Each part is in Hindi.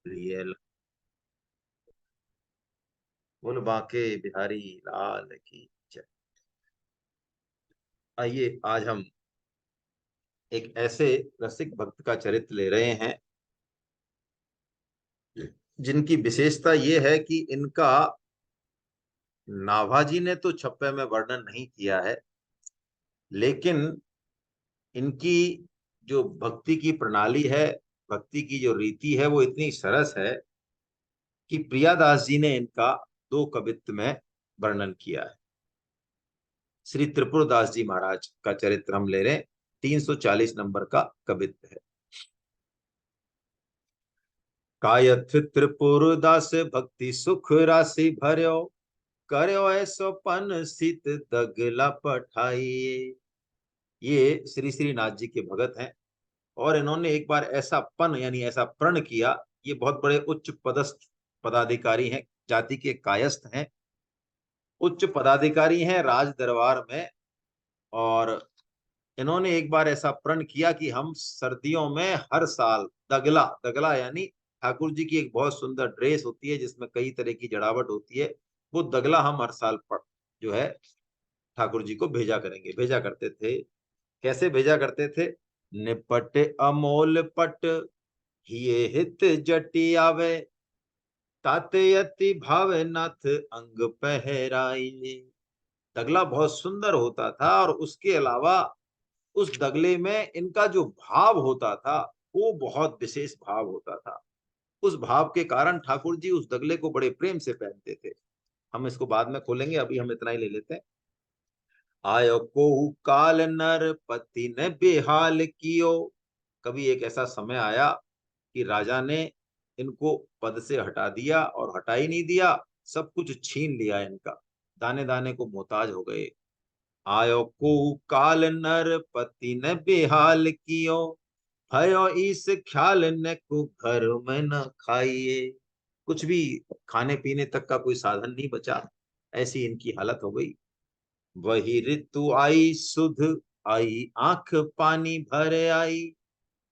प्रिय बोल बांके बिहारी लाल की जय। आइए आज हम एक ऐसे रसिक भक्त का चरित्र ले रहे हैं जिनकी विशेषता ये है कि इनका नाभाजी ने तो छप्पे में वर्णन नहीं किया है, लेकिन इनकी जो भक्ति की प्रणाली है, भक्ति की जो रीति है, वो इतनी सरस है कि प्रियादास जी ने इनका दो कवित्त में वर्णन किया है। श्री त्रिपुरदास जी महाराज का चरित्र हम ले रहे हैं। 340 नंबर का कवित्त है। कायथ त्रिपुरदास भक्ति सुख राशि भर्यो, कर्यो ऐसो पन सित दगला पठाइए। ये श्री श्रीनाथ जी के भगत हैं और इन्होंने एक बार ऐसा पन यानी ऐसा प्रण किया। ये बहुत बड़े उच्च पदस्थ पदाधिकारी हैं, जाति के कायस्थ हैं, उच्च पदाधिकारी हैं राज दरबार में। और इन्होंने एक बार ऐसा प्रण किया कि हम सर्दियों में हर साल दगला, दगला यानी ठाकुर जी की एक बहुत सुंदर ड्रेस होती है जिसमें कई तरह की जड़ावट होती है, वो दगला हम हर साल जो है ठाकुर जी को भेजा करेंगे, भेजा करते थे। कैसे भेजा करते थे? निपट अमोल पट हिये हित जटी आवे, ताते यति भावे नाथ अंग पहराई। दगला बहुत सुंदर होता था और उसके अलावा उस दगले में इनका जो भाव होता था वो बहुत विशेष भाव होता था। उस भाव के कारण ठाकुर जी उस दगले को बड़े प्रेम से पहनते थे। हम इसको बाद में खोलेंगे, अभी हम इतना ही ले लेते हैं। आयो को काल नर पति ने बेहाल कियो। कभी एक ऐसा समय आया कि राजा ने इनको पद से हटा दिया, और हटा ही नहीं दिया, सब कुछ छीन लिया इनका, दाने दाने को मोहताज हो गए। आयो को काल नर पति ने बेहाल कियो, भयो इस ख्याल न को घर में न खाइए। कुछ भी खाने पीने तक का कोई साधन नहीं बचा, ऐसी इनकी हालत हो गई। वही ऋतु आई सुध, आई आंख पानी भर आई।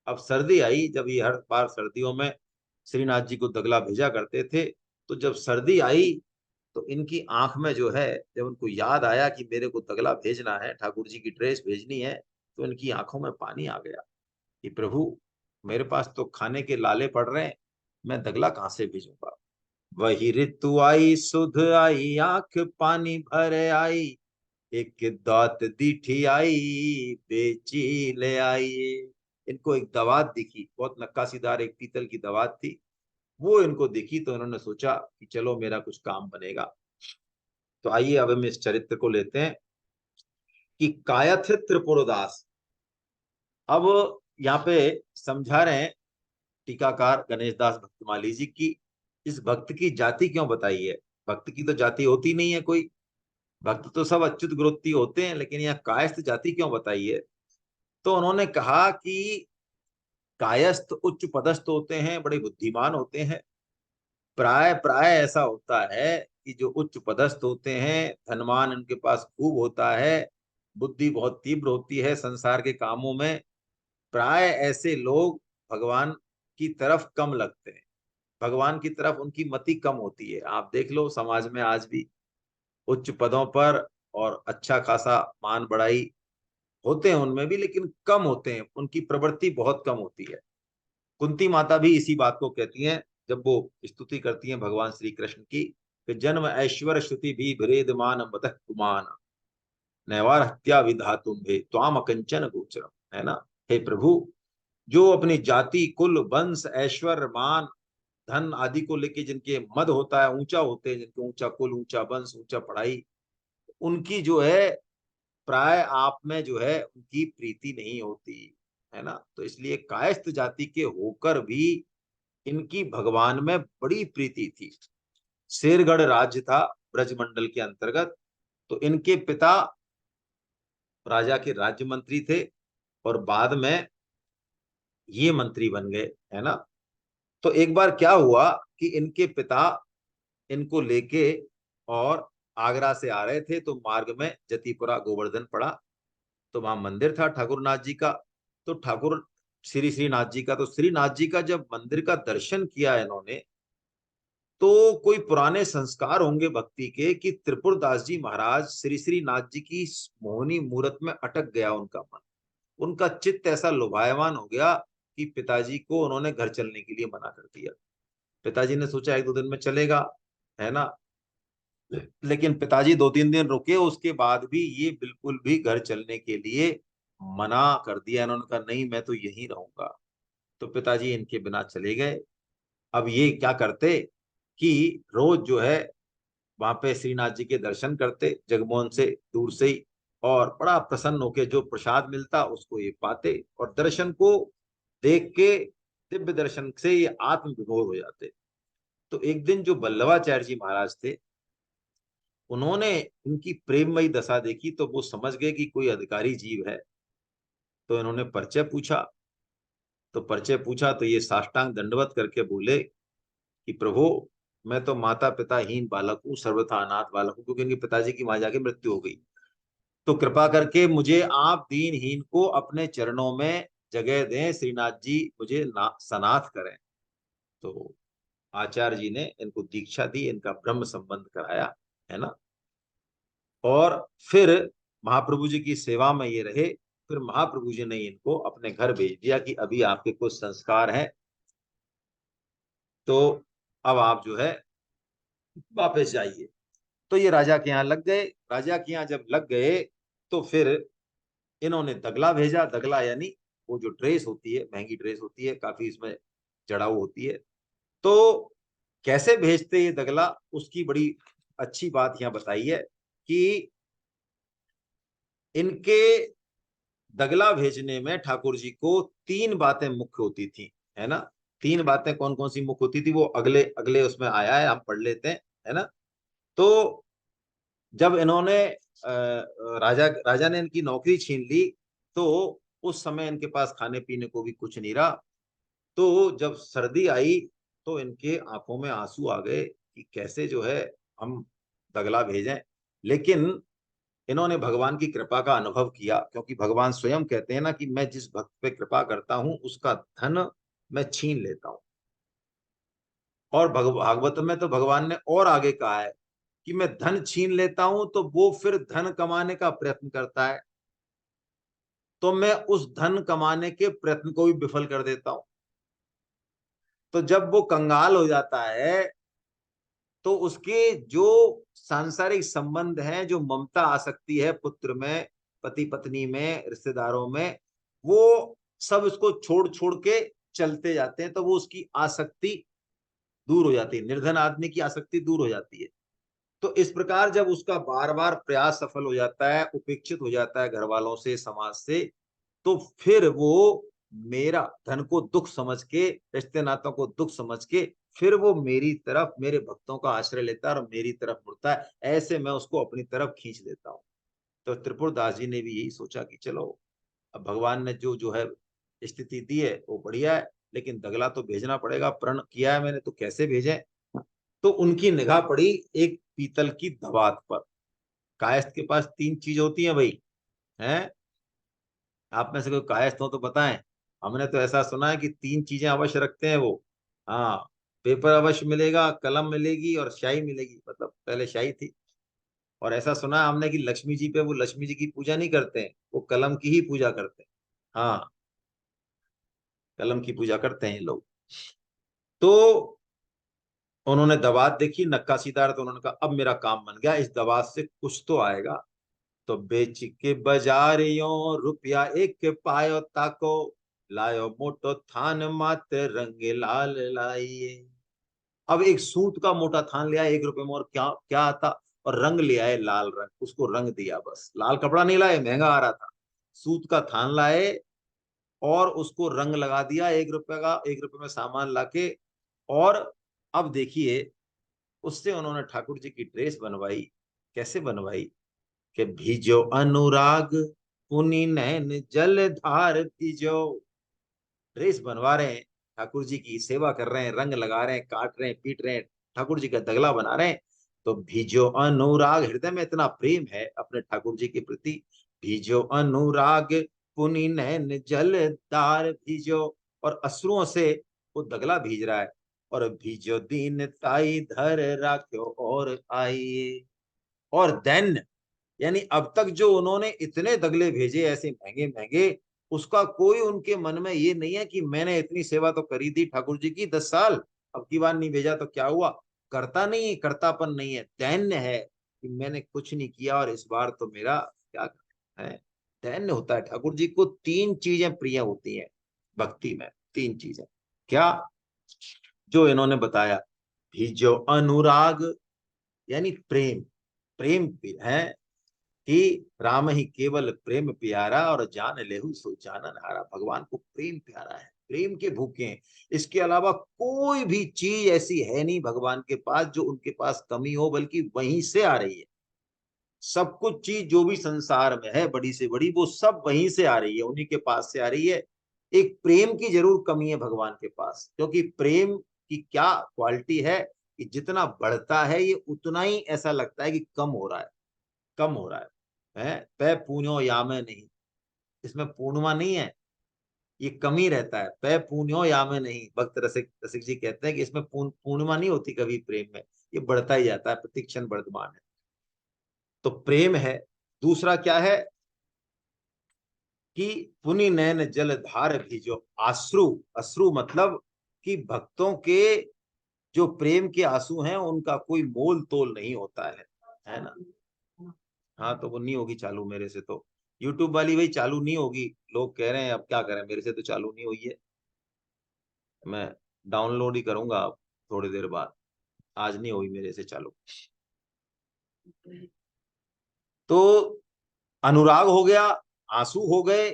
अब सर्दी आई, जब ये हर बार सर्दियों में श्रीनाथ जी को दगला भेजा करते थे, तो जब सर्दी आई तो इनकी आंख में जो है, जब उनको याद आया कि मेरे को तगला भेजना है, ठाकुर जी की ड्रेस भेजनी है, तो इनकी आंखों में पानी आ गया कि प्रभु, मेरे पास तो खाने के लाले पड़ रहे हैं, मैं दगला कहां से भेजूंगा। वही ऋतु आई सुध आई आंख पानी भर आई, एक दात दीठी आई बेची ले आई। इनको एक दवात दिखी, बहुत नक्काशीदार एक पीतल की दवात थी, वो इनको दिखी, तो इन्होंने सोचा कि चलो मेरा कुछ काम बनेगा। तो आइए अब हम इस चरित्र को लेते हैं कि कायथ त्रिपुरदास। अब यहाँ पे समझा रहे हैं टीकाकार गणेश दास भक्तमाली जी की इस भक्त की जाति क्यों बताई है। भक्त की तो जाति होती नहीं है कोई, भक्त तो सब अच्युत ग्रोत्री होते हैं, लेकिन यहाँ कायस्थ जाति क्यों बताई है। तो उन्होंने कहा कि कायस्थ उच्च पदस्थ होते हैं, बड़े बुद्धिमान होते हैं। प्राय प्राय ऐसा होता है कि जो उच्च पदस्थ होते हैं, धनवान इनके पास खूब होता है, बुद्धि बहुत तीव्र होती है संसार के कामों में, प्राय ऐसे लोग भगवान की तरफ कम लगते हैं, भगवान की तरफ उनकी मति कम होती है। आप देख लो समाज में आज भी उच्च पदों पर और अच्छा खासा मान बढ़ाई होते हैं उनमें भी, लेकिन कम होते हैं, उनकी प्रवृत्ति बहुत कम होती है। कुंती माता भी इसी बात को कहती हैं जब वो स्तुति करती हैं भगवान श्री कृष्ण की, कि जन्म ऐश्वर्य श्रुति भी भेद मान बतः कुमान, नैवार हत्या विधातुम भे त्वाम कंचन गोचरम। है ना, हे प्रभु, जो अपनी जाति कुल वंश ऐश्वर्य मान धन आदि को लेके जिनके मद होता है, ऊंचा होते हैं, जिनके ऊंचा कुल ऊंचा वंश ऊंचा पढ़ाई, उनकी जो है प्राय आप में जो है उनकी प्रीति नहीं होती। है ना, तो इसलिए कायस्थ जाति के होकर भी इनकी भगवान में बड़ी प्रीति थी। शेरगढ़ राज्य था ब्रजमंडल के अंतर्गत, तो इनके पिता राजा के राज्य मंत्री थे और बाद में ये मंत्री बन गए। है ना, तो एक बार क्या हुआ कि इनके पिता इनको लेके और आगरा से आ रहे थे, तो मार्ग में जतीपुरा गोवर्धन पड़ा, तो वहां मंदिर था ठाकुरनाथ जी का। तो ठाकुर श्री श्रीनाथ जी का। तो श्रीनाथ जी का जब मंदिर का दर्शन किया इन्होंने, तो कोई पुराने संस्कार होंगे भक्ति के कि त्रिपुरदास जी महाराज श्री श्रीनाथ जी की मोहनी मूरत में अटक गया उनका मन। उनका चित्त ऐसा लुभायमान हो गया कि पिताजी को उन्होंने घर चलने के लिए मना कर दिया। पिताजी ने सोचा एक दो दिन में चलेगा, है ना, लेकिन पिताजी दो तीन दिन रुके, उसके बाद भी ये बिल्कुल भी घर चलने के लिए मना कर दिया। इन्होंने कहा नहीं, मैं तो यहीं रहूंगा। तो पिताजी इनके बिना चले गए। अब ये क्या करते कि रोज जो है वहां पे श्रीनाथ जी के दर्शन करते जगमोहन से, दूर से ही, और बड़ा प्रसन्न होके जो प्रसाद मिलता उसको ये पाते, और दर्शन को देख के, दिव्य दर्शन से ये आत्म विभोर हो जाते। तो एक दिन जो बल्लभाचार्य जी महाराज थे, उन्होंने इनकी प्रेममयी दशा देखी, तो वो समझ गए कि कोई अधिकारी जीव है। तो इन्होंने परिचय पूछा। तो ये साष्टांग दंडवत करके बोले कि प्रभु, मैं तो माता पिता हीन बालक हूँ, सर्वथा अनाथ बालक हूँ, क्योंकि इनके पिताजी की वहां जाके मृत्यु हो गई। तो कृपा करके मुझे आप दीनहीन को अपने चरणों में जगह दें, श्रीनाथ जी मुझे सनाथ करें। तो आचार्य जी ने इनको दीक्षा दी, इनका ब्रह्म संबंध कराया, है ना। और फिर महाप्रभु जी की सेवा में ये रहे। फिर महाप्रभु जी ने इनको अपने घर भेज दिया कि अभी आपके कुछ संस्कार हैं, तो अब आप जो है वापस जाइए। तो ये राजा के यहाँ लग गए। राजा के यहाँ जब लग गए, तो फिर इन्होंने दगला भेजा। दगला यानी वो जो ड्रेस होती है, महंगी ड्रेस होती है, काफी इसमें जड़ाऊ होती है। तो कैसे भेजते ये दगला, उसकी बड़ी अच्छी बात यहाँ बताई है कि इनके दगला भेजने में ठाकुर जी को तीन बातें मुख्य होती थी, है ना। तीन बातें कौन कौन सी मुख्य होती थी वो अगले अगले उसमें आया है, हम पढ़ लेते हैं, है ना। तो जब इन्होंने राजा राजा ने इनकी नौकरी छीन ली, तो उस समय इनके पास खाने पीने को भी कुछ नहीं रहा। तो जब सर्दी आई, तो इनके आंखों में आंसू आ गए कि कैसे जो है हम दगला भेजें। लेकिन इन्होंने भगवान की कृपा का अनुभव किया, क्योंकि भगवान स्वयं कहते हैं ना कि मैं जिस भक्त पे कृपा करता हूं उसका धन मैं छीन लेता हूं। और भागवत में तो भगवान ने और आगे कहा है कि मैं धन छीन लेता हूं तो वो फिर धन कमाने का प्रयत्न करता है, तो मैं उस धन कमाने के प्रयत्न को भी विफल कर देता हूं। तो जब वो कंगाल हो जाता है, तो उसके जो सांसारिक संबंध हैं, जो ममता आ सकती है पुत्र में, पति पत्नी में, रिश्तेदारों में, वो सब इसको छोड़ छोड़ के चलते जाते हैं। तो वो उसकी आसक्ति दूर हो जाती है, निर्धन आदमी की आसक्ति दूर हो जाती है। तो इस प्रकार जब उसका बार बार प्रयास सफल हो जाता है, उपेक्षित हो जाता है घर वालों से, समाज से, तो फिर वो मेरा धन को दुख समझ के, रिश्ते नातों को दुख समझ के, फिर वो मेरी तरफ, मेरे भक्तों का आश्रय लेता है और मेरी तरफ मुड़ता है। ऐसे मैं उसको अपनी तरफ खींच लेता हूँ। तो त्रिपुरदास जी ने भी यही सोचा कि चलो, अब भगवान ने जो जो है स्थिति दी है वो बढ़िया है, लेकिन दगला तो भेजना पड़ेगा, प्रण किया है मैंने, तो कैसे भेजें। तो उनकी निगाह पड़ी एक पीतल की दवात पर। कायस्थ के पास तीन चीज होती है भाई, हैं। आप में से कोई कायस्थ हो तो बताएं। हमने तो ऐसा सुना है कि तीन चीजें अवश्य रखते हैं वो। हाँ, पेपर अवश्य मिलेगा, कलम मिलेगी और स्याही मिलेगी, मतलब पहले स्याही थी। और ऐसा सुना है हमने कि लक्ष्मी जी पे, वो लक्ष्मी जी की पूजा नहीं करते हैं, वो कलम की ही पूजा करते हैं। हाँ, कलम की पूजा करते हैं ये लोग। तो उन्होंने दवात देखी, नक्काशीदार, तो उन्होंने कहा अब मेरा काम बन गया, इस दवात से कुछ तो आएगा। तो बेच के बाजारियों रुपया एक पायो ताको, लायो मोटो थान माते रंगे लाल लाइए। अब एक सूत का मोटा थान लिया 1 रुपए में, और क्या क्या आता, और रंग ले आए लाल रंग, उसको रंग दिया। बस लाल कपड़ा नहीं लाए, महंगा आ रहा था, सूत का थान लाए और उसको रंग लगा दिया 1 रुपए का, 1 रुपए में सामान लाके। और अब देखिए, उससे उन्होंने ठाकुर जी की ड्रेस बनवाई। कैसे बनवाई कि भीजो अनुराग पुनि नैन जल धार भीजो। ड्रेस बनवा रहे हैं, ठाकुर जी की सेवा कर रहे हैं, रंग लगा रहे हैं, काट रहे हैं, पीट रहे हैं, ठाकुर जी का दगला बना रहे हैं। तो भीजो अनुराग, हृदय में इतना प्रेम है अपने ठाकुर जी के प्रति। भीजो अनुराग पुनि नैन जलधार भीजो, और अश्रुओं से वो दगला भीज रहा है। और भीजो दीन ताई धर राख्यो और आई। और दैन यानी अब तक जो उन्होंने इतने दगले भेजे ऐसे महंगे महंगे, उसका कोई उनके मन में ये नहीं है कि मैंने इतनी सेवा तो करी थी ठाकुर जी की 10 साल, अब की बार नहीं भेजा तो क्या हुआ। करता नहीं है, करतापन नहीं है, दैन्य है कि मैंने कुछ नहीं किया और इस बार तो मेरा क्या है। दैन्य होता है। ठाकुर जी को 3 चीजें प्रिय होती हैं भक्ति में, 3 चीजें। क्या? जो इन्होंने बताया, भी जो अनुराग यानी प्रेम, प्रेम है कि राम ही केवल प्रेम प्यारा, और जान लेहु सो जानन हारा। भगवान को प्रेम प्यारा है, प्रेम के भूखे हैं। इसके अलावा कोई भी चीज ऐसी है नहीं भगवान के पास जो उनके पास कमी हो, बल्कि वहीं से आ रही है। सब कुछ चीज जो भी संसार में है बड़ी से बड़ी, वो सब वहीं से आ रही है, उन्हीं के पास से आ रही है। एक प्रेम की जरूर कमी है भगवान के पास, क्योंकि प्रेम की क्या क्वालिटी है कि जितना बढ़ता है ये उतना ही ऐसा लगता है कि कम हो रहा है, कम हो रहा है। पै पून्यो या में नहीं, इसमें पूर्णिमा नहीं है, ये कमी रहता है। पै पून्यो या में नहीं, भक्त रसिक रसिक जी कहते हैं कि इसमें पूर्णिमा नहीं होती कभी प्रेम में, ये बढ़ता ही जाता है, प्रतिक्षण वर्धमान है। तो प्रेम है। दूसरा क्या है कि पुनि नैन जलधार भी जो आश्रु, अश्रु मतलब कि भक्तों के जो प्रेम के आंसू हैं उनका कोई मोल तोल नहीं होता है ना। हाँ तो वो नहीं होगी चालू मेरे से तो, यूट्यूब वाली भाई चालू नहीं होगी। लोग कह रहे हैं, अब क्या करें, मेरे से तो चालू नहीं हुई है। मैं डाउनलोड ही करूंगा अब थोड़ी देर बाद, आज नहीं हुई मेरे से चालू। तो अनुराग हो गया, आंसू हो गए,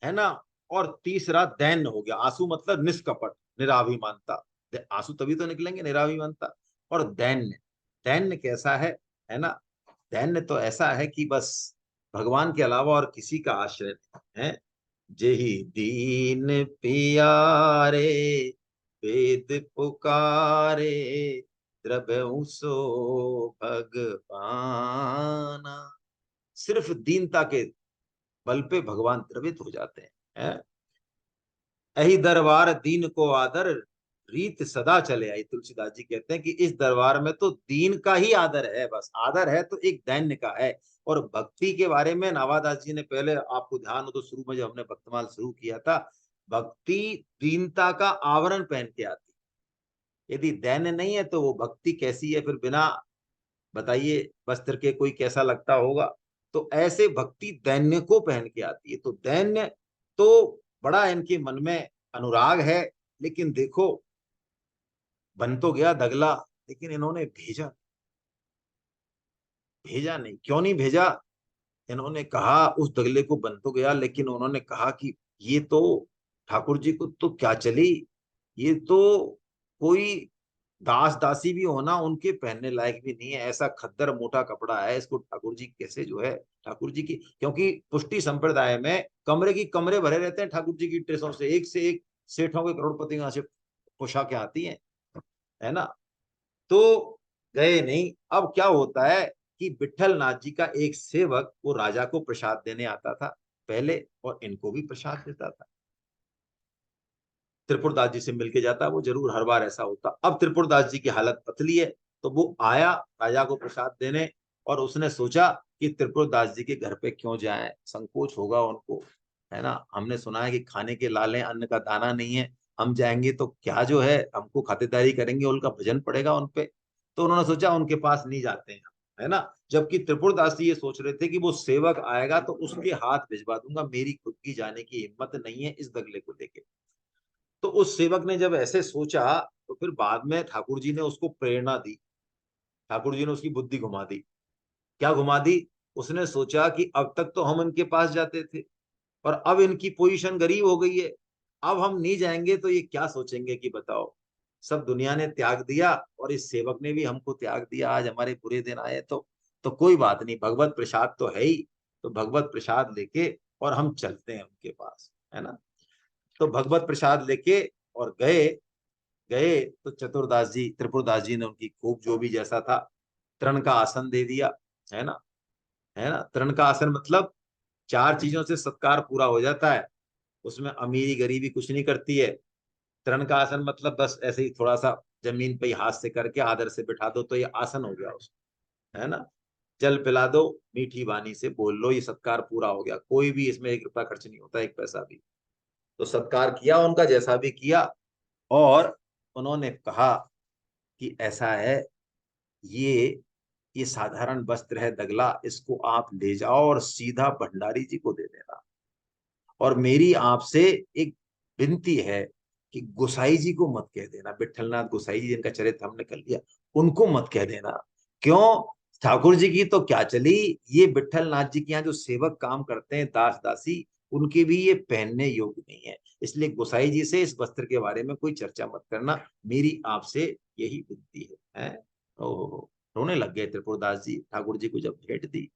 है ना। और तीसरा दैन्य हो गया। आंसू मतलब निष्कपट, निराभिमानता। आंसू तभी तो निकलेंगे, निराभिमानता। और दैन्य, दैन्य कैसा है ना। दैन्य तो ऐसा है कि बस भगवान के अलावा और किसी का आश्रय नहीं है। जेहि दीन पियारे वेद पुकारे, द्रव्यउ सो भगवाना। सिर्फ दीनता के बल पे भगवान द्रवित हो जाते हैं। यही दरबार दीन को आदर, रीत सदा चले आई। तुलसीदास जी कहते हैं कि इस दरबार में तो दीन का ही आदर है, बस आदर है तो एक दैन्य का है। और भक्ति के बारे में नावादास जी ने, पहले आपको ध्यान हो तो शुरू में जब हमने भक्तमाल शुरू किया था, भक्ति दीनता का आवरण पहन के आती। यदि दैन्य नहीं है तो वो भक्ति कैसी है फिर, बिना बताइए वस्त्र के कोई कैसा लगता होगा। तो ऐसे भक्ति दैन्य को पहन के आती है। तो दैन्य तो बड़ा इनके मन में अनुराग है, लेकिन देखो बन तो गया दगला, लेकिन इन्होंने भेजा, भेजा नहीं। क्यों नहीं भेजा? इन्होंने कहा उस दगले को बन तो गया, लेकिन उन्होंने कहा कि ये तो ठाकुर जी को तो क्या चली, ये तो कोई दास दासी भी होना उनके पहनने लायक भी नहीं है, ऐसा खद्दर मोटा कपड़ा है, इसको ठाकुर जी कैसे जो है। ठाकुर जी की, क्योंकि पुष्टि संप्रदाय में कमरे की कमरे भरे रहते हैं ठाकुर जी की ड्रेसों से एक सेठों के करोड़पतियों से पोशाकें आती हैं, है ना। तो गए नहीं। अब क्या होता है कि विठल नाथ जी का एक सेवक वो राजा को प्रसाद देने आता था पहले, और इनको भी प्रसाद देता था। त्रिपुरदास जी से मिलके जाता, वो जरूर हर बार ऐसा होता। अब त्रिपुरदास जी की हालत पतली है, तो वो आया राजा को प्रसाद देने, और उसने सोचा कि त्रिपुरदास जी के घर पे क्यों जाए, संकोच होगा उनको, है ना। हमने सुना है कि खाने के लाले अन्न का दाना नहीं है, हम जाएंगे तो क्या जो है हमको खातिरदारी करेंगे, उनका भजन पड़ेगा उनपे। तो उन्होंने सोचा उनके पास नहीं जाते हैं, है ना। जबकि त्रिपुरदास जी ये सोच रहे थे कि वो सेवक आएगा तो उसके हाथ भिजवा दूंगा, मेरी खुद की जाने की हिम्मत नहीं है इस दगले को लेके। तो उस सेवक ने जब ऐसे सोचा, तो फिर बाद में ठाकुर जी ने उसको प्रेरणा दी, ठाकुर जी ने उसकी बुद्धि घुमा दी। क्या घुमा दी? उसने सोचा कि अब तक तो हम इनके पास जाते थे, और अब इनकी पोजीशन गरीब हो गई है, अब हम नहीं जाएंगे तो ये क्या सोचेंगे कि बताओ, सब दुनिया ने त्याग दिया और इस सेवक ने भी हमको त्याग दिया, आज हमारे बुरे दिन आए। तो कोई बात नहीं, भगवत प्रसाद तो है ही, तो भगवत प्रसाद लेके और हम चलते हैं उनके पास, है ना। तो भगवत प्रसाद लेके और गए। गए तो चतुरदास जी, त्रिपुरदास जी ने उनकी खूब जो भी जैसा था तृण का आसन दे दिया, है ना। है ना, तृण का आसन मतलब 4 चीजों से सत्कार पूरा हो जाता है। उसमें अमीरी गरीबी कुछ नहीं करती है। तरण का आसन मतलब बस ऐसे ही थोड़ा सा जमीन पे ही हाथ से करके आदर से बिठा दो तो ये आसन हो गया उसका, है ना। जल पिला दो, मीठी वाणी से बोल लो, ये सत्कार पूरा हो गया। कोई भी इसमें 1 रुपया खर्च नहीं होता, 1 पैसा भी। तो सत्कार किया उनका, जैसा भी किया। और उन्होंने कहा कि ऐसा है, ये ये साधारण वस्त्र है दगला, इसको आप ले जाओ और सीधा भंडारी जी को दे देना। और मेरी आपसे एक विनती है कि गोसाई जी को मत कह देना, विठलनाथ गोसाई जी जिनका चरित्र हमने कर लिया, उनको मत कह देना। क्यों? ठाकुर जी की तो क्या चली, ये विठलनाथ जी के यहाँ जो सेवक काम करते हैं, दास दासी, उनके भी ये पहनने योग्य नहीं है। इसलिए गोसाई जी से इस वस्त्र के बारे में कोई चर्चा मत करना, मेरी आपसे यही विनती है। ओहो, रोने लग गए त्रिपुरदास जी ठाकुर जी को जब भेंट दी।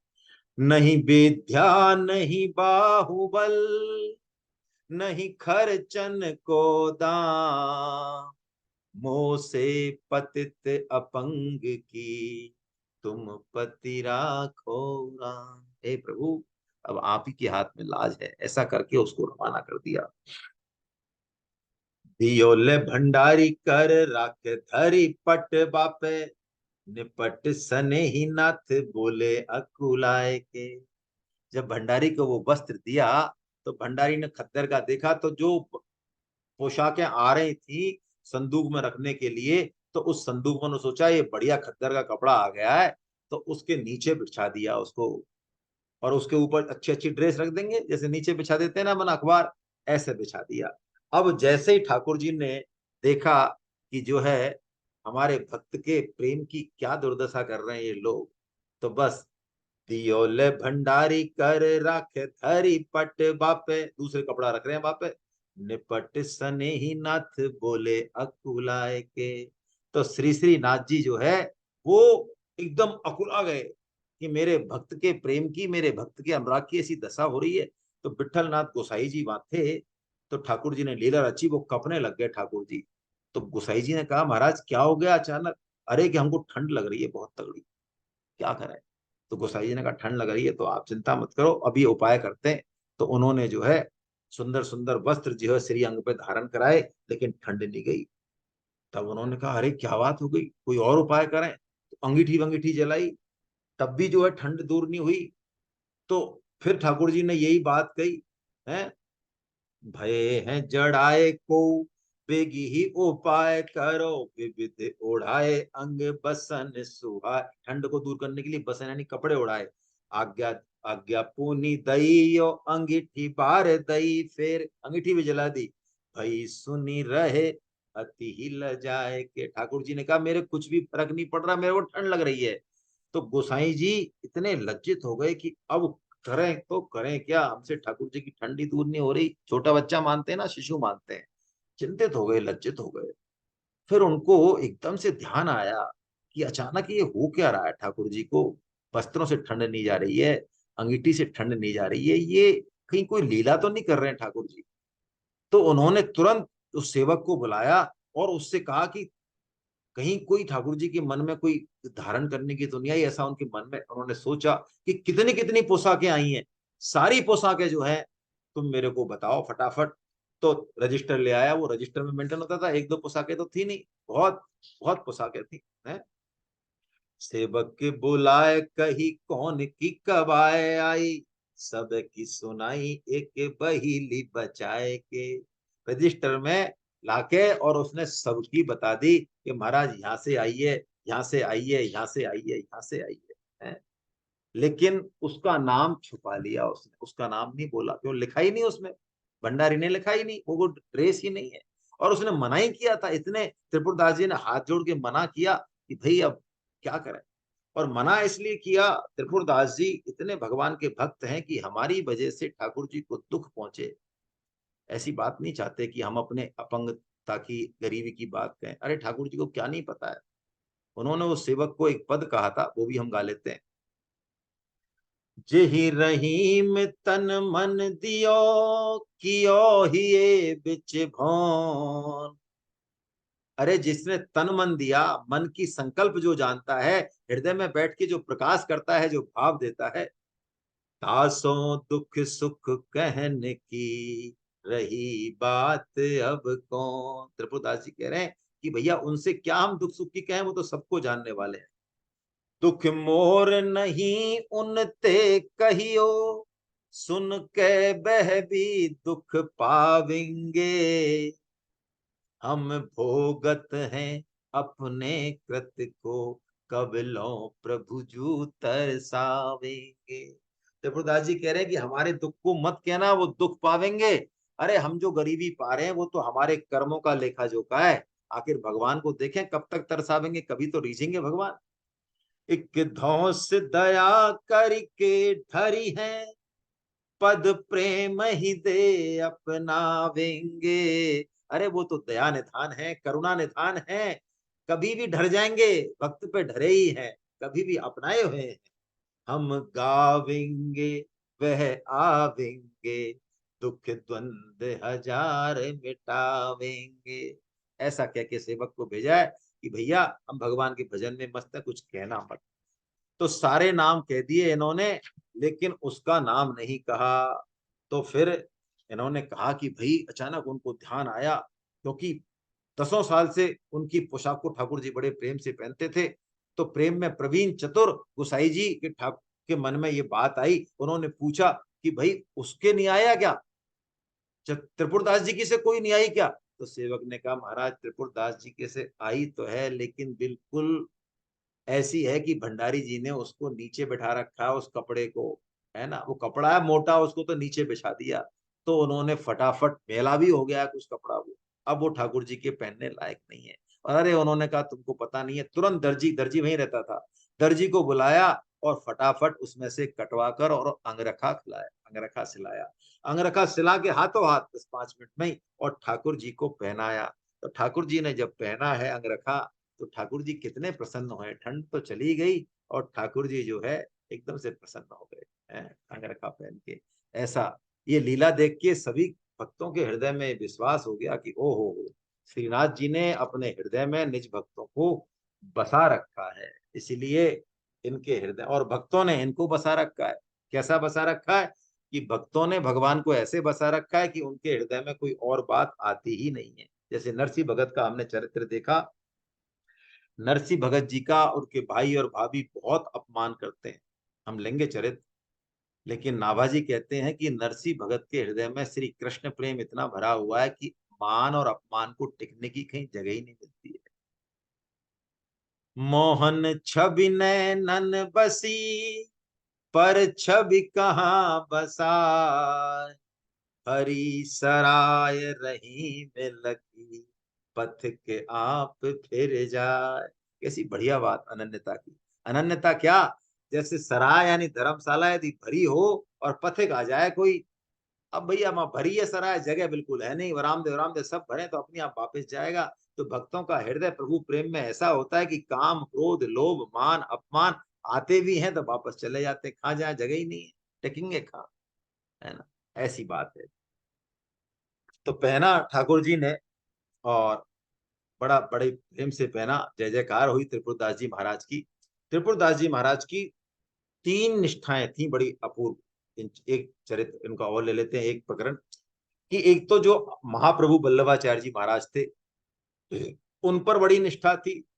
नहीं विद्या नहीं बाहुबल, नहीं खर्चन को दाम, मोह से पतित अपंग की, तुम पति राखो राम। हे प्रभु, अब आप ही के हाथ में लाज है। ऐसा करके उसको रवाना कर दिया। दियोले भंडारी कर राख धरी पट बापे, निपट सने ही नाथ बोले अकुलाए के। जब भंडारी को वो वस्त्र दिया, तो भंडारी ने खद्दर का देखा, तो जो पोशाकें आ रही थी संदूक में रखने के लिए, तो उस संदूक में सोचा ये बढ़िया खद्दर का कपड़ा आ गया है, तो उसके नीचे बिछा दिया उसको। और उसके ऊपर अच्छी अच्छी ड्रेस रख देंगे, जैसे नीचे बिछा देते हैं ना मन अखबार, ऐसे बिछा दिया। अब जैसे ही ठाकुर जी ने देखा कि जो है हमारे भक्त के प्रेम की क्या दुर्दशा कर रहे हैं ये लोग, तो बस दियोले भंडारी कर राखे धरी पट बापे, दूसरे कपड़ा रख रहे हैं बापे। निपट सने ही नाथ बोले अकुलाए के। तो श्री श्री नाथ जी जो है वो एकदम अकुला गए कि मेरे भक्त के प्रेम की, मेरे भक्त के अनुराग की ऐसी दशा हो रही है। तो विठल नाथ गोसाई जी वहां थे, तो ठाकुर जी ने लीला रची, वो कपने लग गए ठाकुर जी। तो गोसाई जी ने कहा महाराज क्या हो गया अचानक? अरे कि हमको ठंड लग रही है बहुत तगड़ी, क्या करें? तो गोसाई जी ने कहा ठंड लग रही है तो आप चिंता मत करो, अभी उपाय करते हैं। तो उन्होंने जो है सुंदर सुंदर वस्त्र जो है श्री अंग पे धारण कराए, लेकिन ठंड नहीं गई। तब उन्होंने कहा अरे क्या बात हो गई, कोई और उपाय करें। तो अंगीठी वंगीठी जलाई, तब भी जो है ठंड दूर नहीं हुई। तो फिर ठाकुर जी ने यही बात कही है, भय है जड़ाए को, बेगी ही उपाय करो, विविध ओढ़ाए अंग बसन सुहाए। ठंड को दूर करने के लिए बसन यानी कपड़े उड़ाए। आज्ञा आज्ञा पूनी दई अंगीठी बार दई, फिर अंगीठी भी जला दी। भई सुनी रहे अति ही लजाए के। ठाकुर जी ने कहा मेरे कुछ भी फर्क नहीं पड़ रहा, मेरे को ठंड लग रही है। तो गोसाई जी इतने लज्जित हो गए कि अब करें तो करें क्या, हमसे ठाकुर जी की ठंडी दूर नहीं हो रही। छोटा बच्चा मानते हैं ना, शिशु मानते हैं। चिंतित हो गए, लज्जित हो गए। फिर उनको एकदम से ध्यान आया कि अचानक ये हो क्या रहा है, ठाकुर जी को वस्त्रों से ठंड नहीं जा रही है, अंगीठी से ठंड नहीं जा रही है, ये कहीं कोई लीला तो नहीं कर रहे हैं ठाकुर जी। तो उन्होंने तुरंत उस सेवक को बुलाया और उससे कहा कि कहीं कोई ठाकुर जी के मन में कोई धारण करने की तो नहीं आई। ऐसा उनके मन में उन्होंने सोचा कि कितनी कितनी पोशाकें आई हैं, सारी पोशाकें जो है तुम मेरे को बताओ फटाफट। तो रजिस्टर ले आया, वो रजिस्टर में मेंटेन होता था, 1 2 पोशाकें तो थी नहीं, बहुत बहुत पोशाकें थी हैं। सेवक के बुलाए कही कौन की कबाए आई, सब की सुनाई एक बहीली बचाए के। रजिस्टर में लाके और उसने सबकी बता दी कि महाराज यहाँ से आइए, यहाँ से आइए, यहाँ से आइए, यहाँ से आइए, हैं। लेकिन उसका नाम छुपा लिया उसने, उसका नाम नहीं बोला, क्यों? लिखा ही नहीं उसमें, भंडारी ने लिखा ही नहीं, वो ड्रेस ही नहीं है। और उसने मना ही किया था, इतने त्रिपुरदास जी ने हाथ जोड़ के मना किया कि भाई अब क्या करें। और मना इसलिए किया, त्रिपुरदास जी इतने भगवान के भक्त हैं कि हमारी वजह से ठाकुर जी को दुख पहुंचे, ऐसी बात नहीं चाहते कि हम अपने अपंगता की, गरीबी की बात कहें। अरे ठाकुर जी को क्या नहीं पता है। उन्होंने उस सेवक को एक पद कहा था, वो भी हम गा लेते हैं। जेहि रहीम तन मन दियो, कियो हिये बिच भौन। अरे जिसने तन मन दिया, मन की संकल्प जो जानता है, हृदय में बैठ के जो प्रकाश करता है, जो भाव देता है, तासों दुख सुख कहने की, रही बात अब कौन। त्रिपुरदास जी कह रहे हैं कि भैया उनसे क्या हम दुख सुख की कहें, वो तो सबको जानने वाले हैं। दुख मोर नहीं उनते कहियो, सुन के बह भी दुख पावेंगे। हम भोगत हैं अपने कृत को, कब लो प्रभु जू तरसावेंगे। त्रिपुरदास जी कह रहे हैं कि हमारे दुख को मत कहना, वो दुख पावेंगे। अरे हम जो गरीबी पा रहे हैं वो तो हमारे कर्मों का लेखा जोखा है। आखिर भगवान को देखें कब तक तरसावेंगे, कभी तो रीझेंगे भगवान। एक धौंस दया करके ढरी है, पद प्रेम ही दे अपनावेंगे। अरे वो तो दया निधान है, करुणा निधान है, कभी भी ढर जाएंगे, भक्त पे ढरे ही हैं, कभी भी अपनाए हुए हैं। हम गावेंगे वह आवेंगे, दुख द्वंद हजार मिटावेंगे। ऐसा कह के सेवक को भेजा है कि भैया हम भगवान के भजन में मस्त है, कुछ कहना मत। तो सारे नाम कह दिए इन्होंने, लेकिन उसका नाम नहीं कहा। तो फिर इन्होंने कहा कि भाई अचानक उनको ध्यान आया, क्योंकि 10 साल से उनकी पोशाक को ठाकुर जी बड़े प्रेम से पहनते थे। तो प्रेम में प्रवीण चतुर गुसाई जी के ठाकुर के मन में ये बात आई। उन्होंने पूछा कि भाई उसके नहीं आया क्या, त्रिपुरदास जी की से कोई नहीं आई क्या। तो सेवक ने कहा महाराज त्रिपुरदास जी के से आई तो है, लेकिन बिल्कुल ऐसी है कि भंडारी जी ने उसको नीचे बैठा रखा है, उस कपड़े को, है ना, वो कपड़ा है मोटा, उसको तो नीचे बिछा दिया। तो उन्होंने फटाफट, मेला भी हो गया कुछ कपड़ा वो, अब वो ठाकुर जी के पहनने लायक नहीं है। और अरे उन्होंने कहा तुमको पता नहीं है, तुरंत दर्जी, दर्जी वहीं रहता था, दर्जी को बुलाया और फटाफट उसमें से कटवा कर और अंगरखा खिलाया, अंगरखा सिलाया। अंगरखा सिला के हाथों हाथ 10-5 मिनट में ही और ठाकुर जी को पहनाया। तो ठाकुर जी ने जब पहना है अंगरखा, तो ठाकुर जी कितने प्रसन्न हुए। ठंड तो चली गई और ठाकुर जी जो है एकदम से प्रसन्न हो गए हैं अंगरखा पहन के। ऐसा ये लीला देख के सभी भक्तों के हृदय में विश्वास हो गया कि ओ हो, श्रीनाथ जी ने अपने हृदय में निज भक्तों को बसा रखा है। इसलिए इनके हृदय और भक्तों ने इनको बसा रखा है। कैसा बसा रखा है कि भक्तों ने भगवान को ऐसे बसा रखा है कि उनके हृदय में कोई और बात आती ही नहीं है। जैसे नरसिंह भगत का हमने चरित्र देखा, नरसिंह भगत जी का उनके भाई और भाभी बहुत अपमान करते हैं, हम लेंगे चरित्र। लेकिन नाभाजी कहते हैं कि नरसिंह भगत के हृदय में श्री कृष्ण प्रेम इतना भरा हुआ है कि मान और अपमान को टिकने की कहीं जगह ही नहीं मिलती है। मोहन छवि नैनन बसी, पर छवि कहाँ बसाए। हरी सराय रही में लगी, पथ के आप फिर जाए। कैसी बढ़िया बात अनन्यता की। अनन्यता क्या, जैसे सराय यानी धर्मशाला यदि भरी हो और पथिक आ जाए कोई, अब भैया वहां भरी है सराय, जगह बिल्कुल है नहीं, वरामदे वरामदे सब भरे तो अपने आप वापस जाएगा। तो भक्तों का हृदय प्रभु प्रेम में ऐसा होता है कि काम क्रोध लोभ मान अपमान आते भी हैं तो वापस चले जाते, कहाँ जाए जगह ही नहीं है, टेकेंगे कहाँ, है ना। ऐसी बात है। तो पहना ठाकुर जी ने और बड़ा बड़े प्रेम से पहना। जय जयकार हुई त्रिपुरदास जी महाराज की। त्रिपुरदास जी महाराज की 3 निष्ठाएं थी बड़ी अपूर्व। एक चरित्र इनका और ले लेते हैं, एक प्रकरण कि एक तो जो महाप्रभु वल्लभाचार्य जी महाराज थे उन पर बड़ी निष्ठा थी,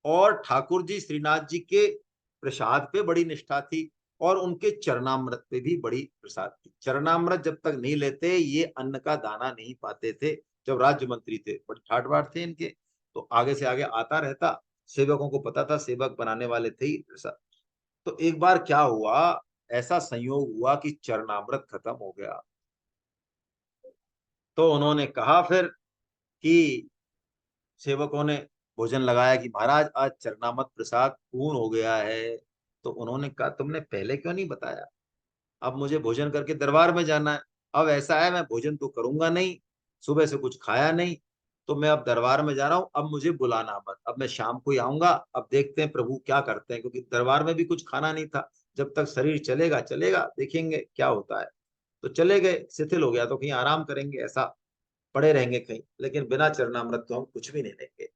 और ठाकुर जी श्रीनाथ जी के प्रसाद पे बड़ी निष्ठा थी, और उनके चरणामृत पे भी बड़ी प्रसाद थी। चरणामृत जब तक नहीं लेते ये अन्न का दाना नहीं पाते थे। जब राज्य मंत्री थे बड़े ठाट बाट थे इनके, तो आगे से आगे आता रहता, सेवकों को पता था, सेवक बनाने वाले थे ही प्रसाद। तो एक बार क्या हुआ, ऐसा संयोग हुआ कि चरणामृत खत्म हो गया। तो उन्होंने कहा फिर कि सेवकों ने भोजन लगाया कि महाराज आज चरणामृत प्रसाद पूर्ण हो गया है। तो उन्होंने कहा तुमने पहले क्यों नहीं बताया, अब मुझे भोजन करके दरबार में जाना है। अब ऐसा है मैं भोजन तो करूंगा नहीं, सुबह से कुछ खाया नहीं, तो मैं अब दरबार में जा रहा हूँ, अब मुझे बुलाना मत, अब मैं शाम को ही आऊंगा, अब देखते हैं प्रभु क्या करते हैं, क्योंकि दरबार में भी कुछ खाना नहीं था। जब तक शरीर चलेगा चलेगा, देखेंगे क्या होता है। तो चले गए, शिथिल हो गया तो कहीं आराम करेंगे, ऐसा पड़े रहेंगे कहीं, लेकिन बिना चरणामृत तो हम कुछ भी नहीं लेंगे।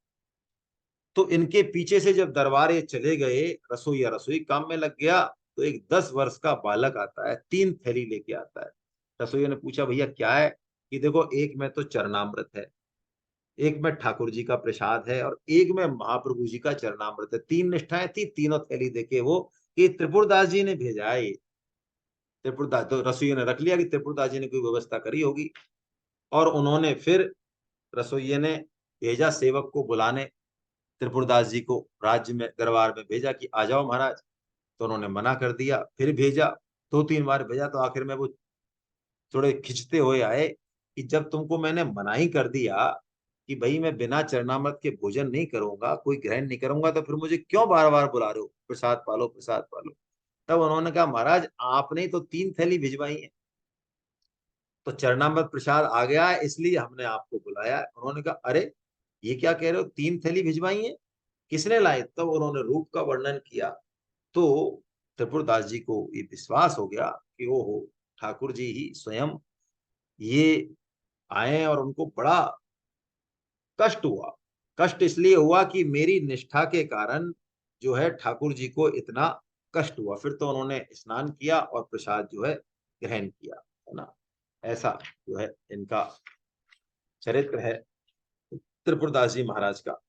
तो इनके पीछे से जब दरबार ये चले गए, रसोईया रसोई काम में लग गया, तो एक 10 वर्ष का बालक आता है, 3 थैली लेके आता है। रसोइया ने पूछा भैया क्या है? कि देखो, एक में तो चरणामृत है, एक में ठाकुर जी का प्रसाद है, और एक में महाप्रभु जी का चरणामृत है। 3 निष्ठाएं थी, तीनों थैली देके वो, कि त्रिपुरदास जी ने भेजा है ये। त्रिपुरदास तो रसोइया ने रख लिया कि त्रिपुरदास जी ने कोई व्यवस्था करी होगी। और उन्होंने फिर, रसोइये ने भेजा सेवक को बुलाने, त्रिपुरदास जी को राज्य में दरबार में भेजा कि आ जाओ महाराज। तो उन्होंने मना कर दिया, फिर भेजा, 2-3 बार भेजा, तो आखिर में वो थोड़े खिंचते हुए आए कि जब तुमको मैंने मना ही कर दिया कि भाई मैं बिना चरणामृत के भोजन नहीं करूंगा, कोई ग्रहण नहीं करूंगा, तो फिर मुझे क्यों बार बार बुला रहे हो, प्रसाद पालो प्रसाद पालो। तब उन्होंने कहा महाराज आपने ही तो 3 थैली भिजवाई है, तो चरणामृत प्रसाद आ गया है, इसलिए हमने आपको बुलाया है। उन्होंने कहा अरे ये क्या कह रहे हो, 3 थैली भिजवाई है, किसने लाई? तब उन्होंने रूप का वर्णन किया। तो त्रिपुरदास जी को ये विश्वास हो गया कि ओ हो, ठाकुर जी ही स्वयं ये आए, और उनको बड़ा कष्ट हुआ। कष्ट इसलिए हुआ कि मेरी निष्ठा के कारण जो है ठाकुर जी को इतना कष्ट हुआ। फिर तो उन्होंने स्नान किया और प्रसाद जो है ग्रहण किया, है ना। ऐसा जो है इनका चरित्र है त्रिपुरदास जी महाराज का।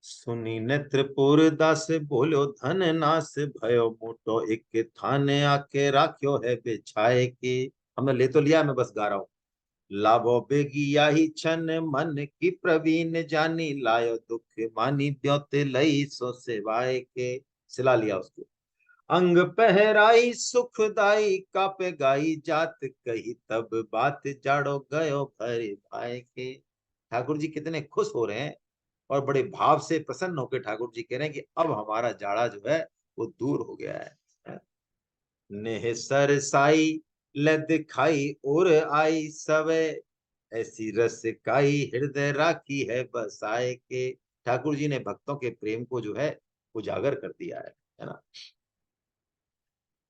सुनी ने त्रिपुरदास बोलो धन नाश भयो, मोटो एक थाने आके राख्यो है बिछाए के। हमने ले तो लिया, मैं बस गा रहा हूँ। लाभो बेगिया ही छन मन की प्रवीण जानी, लायो दुख मानी द्योते लई सो सेवाए के। सिला लिया उसको। अंग पहराई सुखदाई, कापे गाई जात कही तब बात, जाड़ो गयो भरे भाई के। ठाकुर जी कितने खुश हो रहे हैं, और बड़े भाव से प्रसन्न होकर ठाकुर जी कह रहे हैं कि अब हमारा जाड़ा जो है वो दूर हो गया है। नेह सरसाई ल दिखाई और आई सवे, ऐसी रस काई हृदय राखी है बसाए के। ठाकुर जी ने भक्तों के प्रेम को जो है उजागर कर दिया है ना।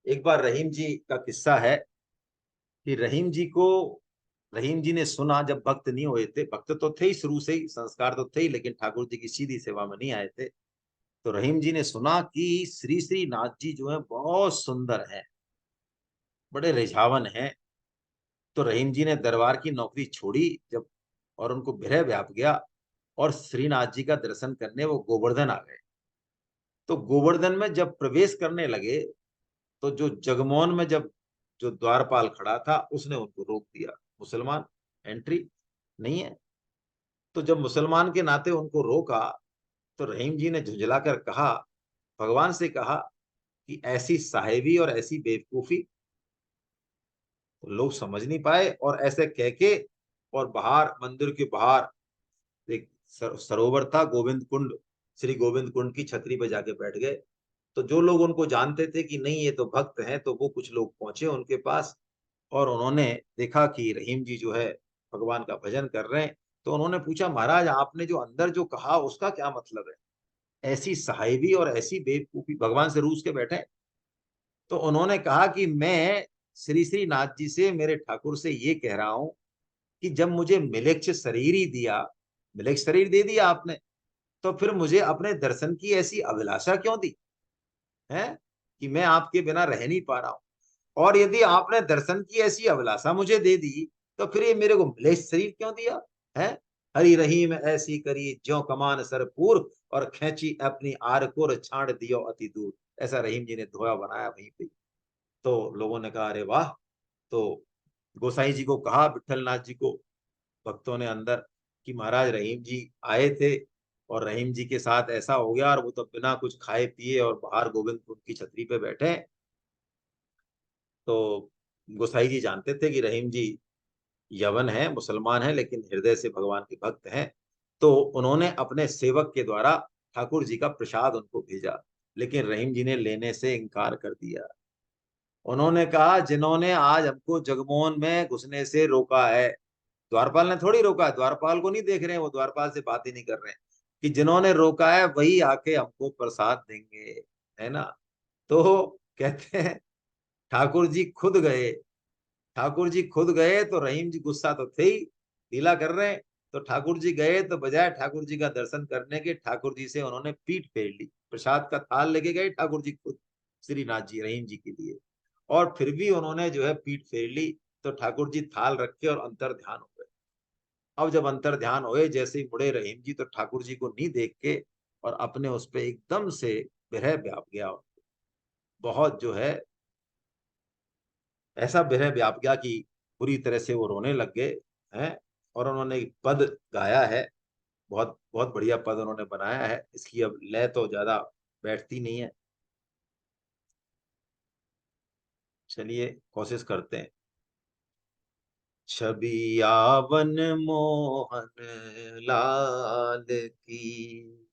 एक बार रहीम जी का किस्सा है कि रहीम जी ने सुना, जब भक्त नहीं हुए थे, भक्त तो थे ही शुरू से ही, संस्कार तो थे ही, लेकिन ठाकुर जी की सीधी सेवा में नहीं आए थे। तो रहीम जी ने सुना कि श्री श्री नाथ जी जो है बहुत सुंदर है, बड़े रिझावन हैं। तो रहीम जी ने दरबार की नौकरी छोड़ी जब, और उनको विरह व्याप गया, और श्रीनाथ जी का दर्शन करने वो गोवर्धन आ गए। तो गोवर्धन में जब प्रवेश करने लगे, तो जो जगमोहन में जब जो द्वारपाल खड़ा था उसने उनको रोक दिया, मुसलमान एंट्री नहीं है। तो जब मुसलमान के नाते उनको रोका, तो रहीम जी ने झुंझलाकर कहा, भगवान से कहा कि ऐसी साहेबी और ऐसी बेवकूफी। तो लोग समझ नहीं पाए, और ऐसे कह के, और बाहर मंदिर के बाहर एक सरोवर था, गोविंद कुंड, श्री गोविंद कुंड की छतरी पे जाके बैठ गए। तो जो लोग उनको जानते थे कि नहीं ये तो भक्त हैं, तो वो कुछ लोग पहुंचे उनके पास, और उन्होंने देखा कि रहीम जी जो है भगवान का भजन कर रहे हैं। तो उन्होंने पूछा महाराज आपने जो अंदर जो कहा उसका क्या मतलब है, ऐसी साहिबी और ऐसी बेवकूफी, भगवान से रूस के बैठे। तो उन्होंने कहा कि मैं श्री श्री नाथ जी से, मेरे ठाकुर से ये कह रहा हूं कि जब मुझे मिलेच्छ शरीर ही दिया, मिलेच्छ शरीर दे दिया आपने, तो फिर मुझे अपने दर्शन की ऐसी अभिलाषा क्यों दी है, कि मैं आपके बिना रह नहीं पा रहा हूं। और यदि आपने दर्शन की ऐसी अभिलाषा मुझे दे दी, तो फिर ये मेरे को मिलेच्छ शरीर क्यों दिया है। हरि रहीम ऐसी करी ज्यो कमान सरपूर, और खेची अपनी आर को छाड़ दियो अति दूर। ऐसा रहीम जी ने धोया बनाया वहीं पे। तो लोगों ने कहा अरे वाह। तो गोसाई जी को कहा, विठल नाथ जी को, भक्तों ने अंदर, कि महाराज रहीम जी आए थे, और रहीम जी के साथ ऐसा हो गया, और वो तो बिना कुछ खाए पिए और बाहर गोविंद कुंड की छतरी पे बैठे। तो गोसाई जी जानते थे कि रहीम जी यवन है, मुसलमान है, लेकिन हृदय से भगवान के भक्त हैं। तो उन्होंने अपने सेवक के द्वारा ठाकुर जी का प्रसाद उनको भेजा, लेकिन रहीम जी ने लेने से इनकार कर दिया। उन्होंने कहा जिन्होंने आज हमको जगमोहन में घुसने से रोका है, द्वारपाल ने थोड़ी रोका है, द्वारपाल को नहीं देख रहे हैं, वो द्वारपाल से बात ही नहीं कर रहे हैं, कि जिन्होंने रोका है वही आके हमको प्रसाद देंगे, है ना। तो कहते हैं ठाकुर जी खुद गए, ठाकुर जी खुद गए, तो रहीम जी गुस्सा तो थे ही, ढीला कर रहे हैं। तो ठाकुर जी गए तो बजाय ठाकुर जी का दर्शन करने के ठाकुर जी से उन्होंने पीठ फेर ली। प्रसाद का थाल लेके गए ठाकुर जी खुद श्रीनाथ जी रहीम जी के लिए, और फिर भी उन्होंने जो है पीठ फेर ली। तो ठाकुर जी थाल रखे और अंतर ध्यान हो गए। अब जब अंतर ध्यान हुए, जैसे ही मुड़े रहीम जी तो ठाकुर जी को नहीं देख के और अपने उस पे एकदम से विरह व्याप गया। बहुत जो है ऐसा विरह व्याप गया कि पूरी तरह से वो रोने लग गए हैं। और उन्होंने एक पद गाया है, बहुत बहुत बढ़िया पद उन्होंने बनाया है। इसकी अब लय तो ज्यादा बैठती नहीं है, चलिए कोशिश करते हैं। छवि यावन मोहन लाल की,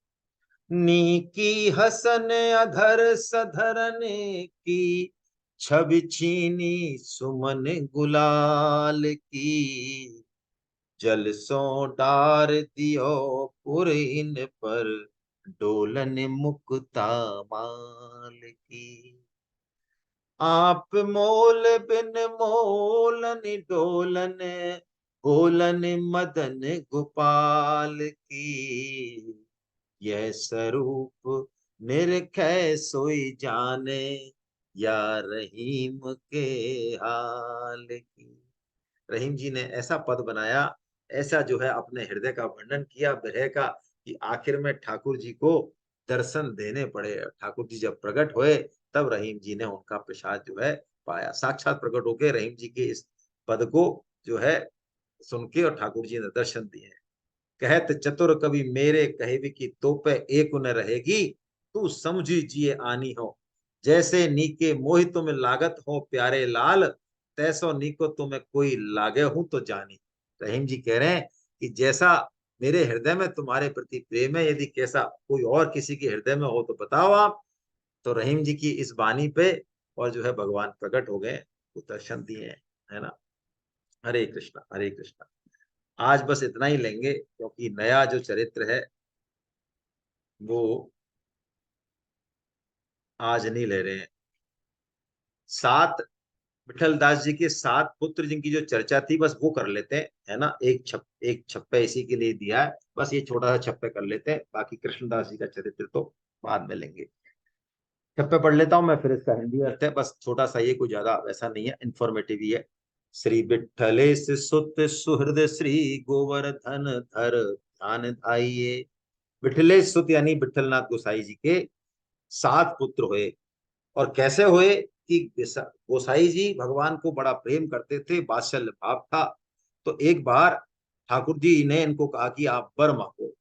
नीकी हसन अधर सधरन की, छवि छीनी सुमन गुलाल की, जल सो डार दियो पुर इन पर, डोलन मुक्ता माल की। आप मोल बिन मोलन डोलन, बोलन मदन गोपाल की, यह स्वरूप निरखै सोई जाने, या रहीम के हाल की। रहीम जी ने ऐसा पद बनाया, ऐसा जो है अपने हृदय का वर्णन किया विरह का, कि आखिर में ठाकुर जी को दर्शन देने पड़े। ठाकुर जी जब प्रकट हुए तब रहीम जी ने उनका प्रसाद जो है पाया। साक्षात प्रकट होकर रहीम जी के इस पद को जो है सुन के और ठाकुर जी ने दर्शन दिए। कहत चतुर कवि मेरे कहे कि तो पे एक न रहेगी, तू समझी जिए आनी हो, जैसे नीके मोहि तुम लागत हो प्यारे लाल, तैसो नीको तुम्हें कोई लागे हूं तो जानी। रहीम जी कह रहे हैं कि जैसा मेरे हृदय में तुम्हारे प्रति प्रेम है, यदि कैसा कोई और किसी के हृदय में हो तो बताओ आप। तो रहीम जी की इस वाणी पे और जो है भगवान प्रकट हो गए, वो दर्शन दिए हैं, है ना। हरे कृष्णा हरे कृष्णा। आज बस इतना ही लेंगे, क्योंकि नया जो चरित्र है वो आज नहीं ले रहे हैं। सात विठल दास जी के सात पुत्र जिनकी जो चर्चा थी बस वो कर लेते हैं, है ना। एक छप्पे इसी के लिए दिया है, बस ये छोटा सा छप्पे कर लेते हैं, बाकी कृष्णदास जी का चरित्र तो बाद में लेंगे। छप्पे पढ़ लेता हूं मैं, फिर इसका हिंदी अर्थ है, बस छोटा सा, ये कोई ज्यादा वैसा नहीं है, इंफॉर्मेटिव ही है। श्री विठलेश सुत सुहृद श्री गोवर्धन धर ध्यान धाइये। विठलेश सुत यानी विठलनाथ गोसाई जी के सात पुत्र हुए। और कैसे हुए कि गोसाई जी भगवान को बड़ा प्रेम करते थे, वात्सल्य भाव था। तो एक बार ठाकुर जी ने इनको कहा कि आप वर मांगो।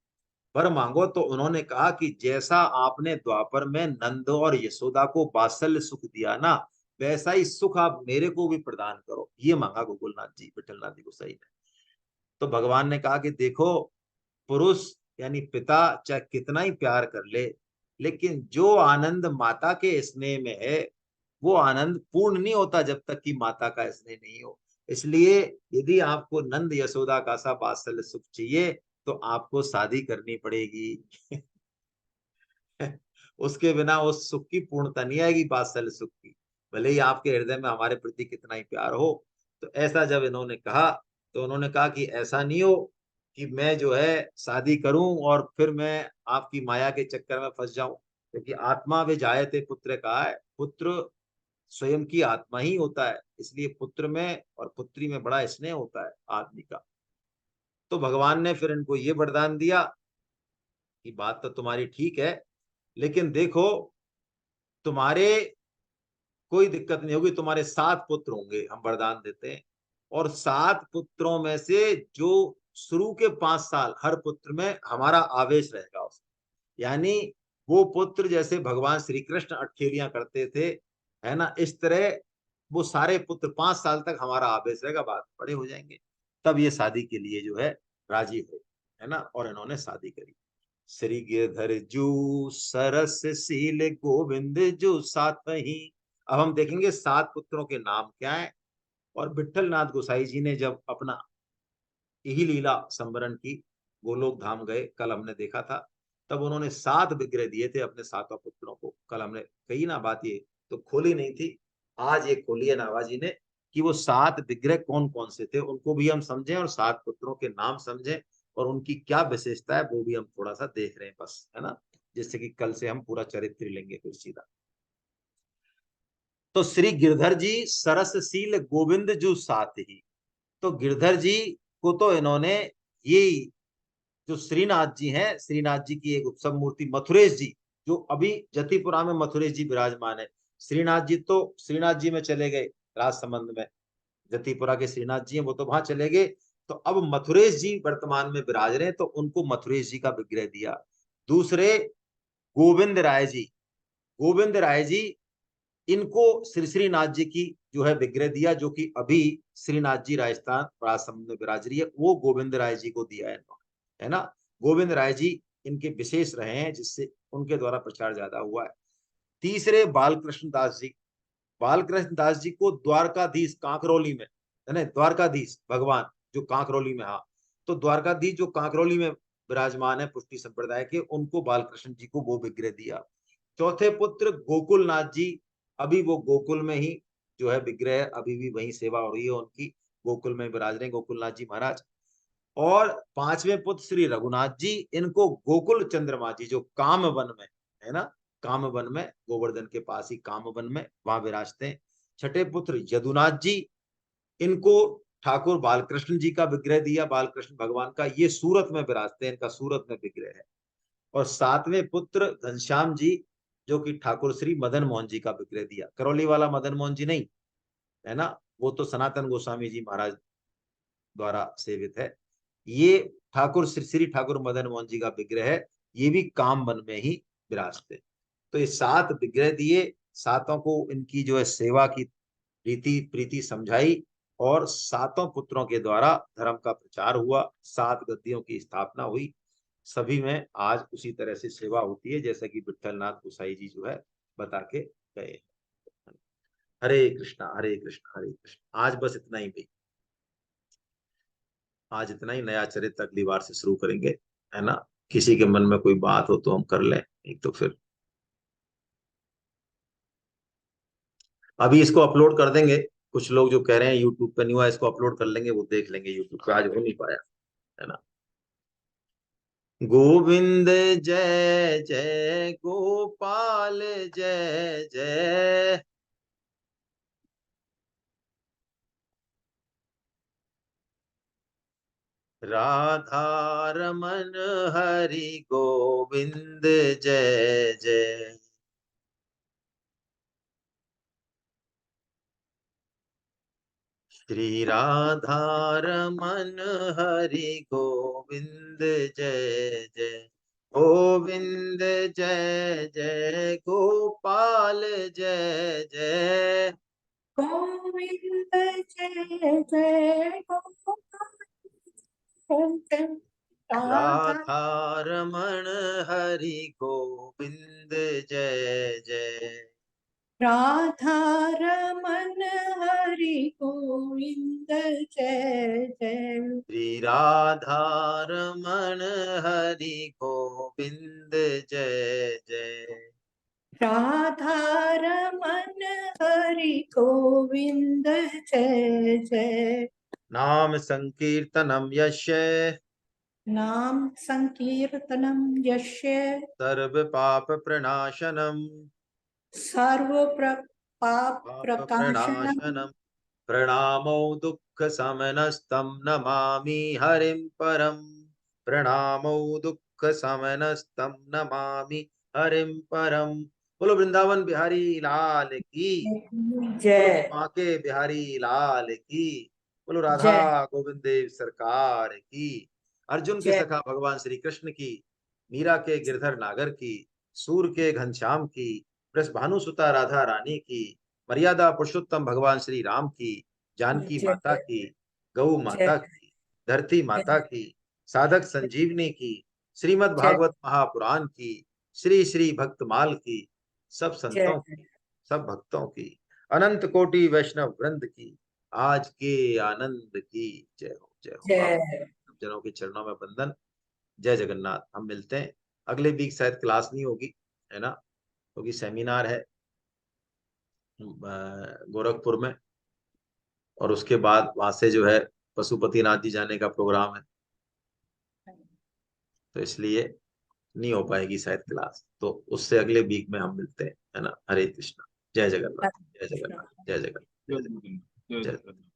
वर मांगो तो उन्होंने कहा कि जैसा आपने द्वापर में नंद और यशोदा को वात्सल्य सुख दिया ना, वैसा ही सुख आप मेरे को भी प्रदान करो। ये मांगा गोकुलनाथ जी, विठलनाथ जी गोसाई ने। तो भगवान ने कहा कि देखो, पुरुष यानी पिता चाहे कितना ही प्यार कर ले, लेकिन जो आनंद माता के स्नेह में है वो आनंद पूर्ण नहीं होता जब तक कि माता का स्नेह नहीं हो। इसलिए यदि आपको नंद यशोदा का सा वात्सल्य सुख चाहिए तो आपको शादी करनी पड़ेगी। उसके बिना उस सुख की पूर्णता नहीं आएगी, वात्सल्य सुख की, भले ही आपके हृदय में हमारे प्रति कितना ही प्यार हो। तो ऐसा जब इन्होंने कहा तो उन्होंने कहा कि ऐसा नहीं हो कि मैं जो है शादी करूं और फिर मैं आपकी माया के चक्कर में फंस जाऊं, क्योंकि आत्मा वे जायते पुत्र कहा है, पुत्र स्वयं की आत्मा ही होता है, इसलिए पुत्र में और पुत्री में बड़ा स्नेह होता है आदमी का। तो भगवान ने फिर इनको ये वरदान दिया कि बात तो तुम्हारी ठीक है, लेकिन देखो, तुम्हारे कोई दिक्कत नहीं होगी, तुम्हारे सात पुत्र होंगे, हम वरदान देते हैं। और सात पुत्रों में से जो शुरू के 5 साल हर पुत्र में हमारा आवेश रहेगा उसमें, यानी वो पुत्र जैसे भगवान श्री कृष्ण अटखेलियां करते थे, है ना, इस तरह वो सारे पुत्र 5 साल तक हमारा आवेश रहेगा, बाद में बड़े हो जाएंगे। तब ये शादी के लिए जो है राजी हुए, है ना, और इन्होंने शादी करी। श्री गिरधर जू सरस सील गोविंद जू सात ही। अब हम देखेंगे सात पुत्रों के नाम क्या है। और विठल नाथ गोसाई जी ने जब अपना यही लीला संवरण की, गोलोक धाम गए, कल हमने देखा था, तब उन्होंने 7 विग्रह दिए थे अपने सातों पुत्रों को। कल हमने कही ना बात, ये तो खोली नहीं थी, आज ये खोली है नाभाजी ने, कि वो 7 विग्रह कौन कौन से थे उनको भी हम समझें और 7 पुत्रों के नाम समझें। और उनकी क्या विशेषता है वो भी हम थोड़ा सा देख रहे हैं बस, है ना, जिससे कि कल से हम पूरा चरित्र लेंगे फिर सीधा। तो श्री गिरधर जी सरसशील गोविंद जू साथ ही, तो गिरधर जी को तो इन्होंने, ये जो श्रीनाथ जी हैं, श्रीनाथ जी की एक उत्सव मूर्ति मथुरेश जी, जो अभी जतिपुरा में मथुरेश जी विराजमान है। श्रीनाथ जी तो श्रीनाथ जी में चले गए राजसमंद में, जतिपुरा के श्रीनाथ जी हैं वो तो वहां चले गए। तो अब मथुरेश जी वर्तमान में विराज रहे हैं, तो उनको मथुरेश जी का विग्रह दिया। दूसरे गोविंद राय जी, गोविंद राय जी, इनको श्री श्रीनाथ जी की जो है विग्रह दिया, जो कि अभी श्रीनाथ जी राजस्थान राजसमंद में विराज रही है, वो गोविंद राय जी को दिया है इन्होंने, है ना। गोविंद राय जी इनके विशेष रहे हैं, जिससे उनके द्वारा प्रचार ज्यादा हुआ है। तीसरे बालकृष्ण दास जी, बालकृष्ण दास जी को द्वारकाधीश कांकरोली में, है ना, द्वारकाधीश भगवान जो कांकरोली में, हाँ, तो द्वारकाधीश जो कांकरोली में विराजमान है पुष्टि संप्रदाय के, उनको बालकृष्ण जी को वो विग्रह दिया। चौथे पुत्र गोकुल नाथ जी, अभी वो गोकुल में ही जो है विग्रह है, अभी भी वही सेवा हो रही है उनकी, गोकुल में विराज रहे गोकुल नाथ जी महाराज। और पांचवें पुत्र श्री रघुनाथ जी, इनको गोकुल चंद्रमा जी जो काम वन में, है ना, काम वन में, गोवर्धन के पास ही काम वन में वहां विराजते हैं। छठे पुत्र यदुनाथ जी, इनको ठाकुर बालकृष्ण जी का विग्रह दिया, बालकृष्ण भगवान का, ये सूरत में विराजते हैं, इनका सूरत में विग्रह है। और सातवें पुत्र घनश्याम जी, जो कि ठाकुर श्री मदन मोहन जी का विग्रह दिया, करौली वाला मदन मोहन जी नहीं, है ना, वो तो सनातन गोस्वामी जी महाराज द्वारा सेवित है। ये ठाकुर श्री श्री ठाकुर मदन मोहन जी का विग्रह है, ये भी काम वन में ही विराजते। तो ये सात विग्रह दिए, सातों को इनकी जो है सेवा की रीति प्रीति समझाई, और सातों पुत्रों के द्वारा धर्म का प्रचार हुआ, सात गद्दियों की स्थापना हुई। सभी में आज उसी तरह से सेवा होती है, जैसा कि विठलनाथ गोसाई जी जो है बता के गए। हरे कृष्णा हरे कृष्णा हरे कृष्णा। आज बस इतना ही भाई, आज इतना ही, नया चरित्र अगली बार से शुरू करेंगे, है ना। किसी के मन में कोई बात हो तो हम कर लें, एक तो फिर अभी इसको अपलोड कर देंगे। कुछ लोग जो कह रहे हैं यूट्यूब पे नहीं हुआ, इसको अपलोड कर लेंगे, वो देख लेंगे यूट्यूब पे, आज हो नहीं पाया, है ना। गोविंद जय जय गोपाल जय जय, राधा रमन हरि गोविंद जय जय। श्री राधा रमन हरि गोविंद जय जय, गोविंद जय जय गोपाल जय जय, गोविंद जय जय गोविंद राधा राधा रमण हरि गोविंद जय जय, राधा रमन हरि गोविंद जय जय, श्री राधा रमण हरि गोविंद जय जय, राधा रमन हरि गोविंद जय जय। नाम संकीर्तनम यस्य नाम संकीर्तनम यस्य सर्व पाप प्रणाशनम, सर्व पाप पाप प्रकाशनम, प्रणाशनम, प्रणामो दुःख समनस्तं नमामि हरिं परम, प्रणामो दुःख समनस्तं नमामि हरिं परम। बोलो वृंदावन बिहारी लाल की, बोलो जय बांके बिहारी लाल की, बोलो राधा जय गोविंद देव सरकार की, अर्जुन के जय सखा भगवान श्री कृष्ण की, मीरा के गिरधर नागर की, सूर के घनश्याम की, वृषभानुसुता राधा रानी की, मर्यादा पुरुषोत्तम भगवान श्री राम की, जानकी जय माता की, गौ जय माता की, धरती माता की, साधक संजीवनी की, श्रीमद् जय भागवत महापुराण की, श्री श्री भक्तमाल की, सब जय संतों की, सब भक्तों की, अनंत कोटि वैष्णव वृंद की, आज के आनंद की जय हो जय हो। आप जय। सब जनों के चरणों में वंदन। जय जगन्नाथ। हम मिलते हैं अगले वीक, शायद क्लास नहीं होगी, है ना, क्योंकि सेमिनार है गोरखपुर में, और उसके बाद वहां से जो है पशुपति नाथ जी जाने का प्रोग्राम है। तो इसलिए नहीं हो पाएगी शायद क्लास, तो उससे अगले वीक में हम मिलते हैं, है ना। हरे कृष्णा। जय जगन्नाथ। जय जगन्नाथ। जय जगन्नाथ। जय जगन्नाथ। जय जगन्नाथ।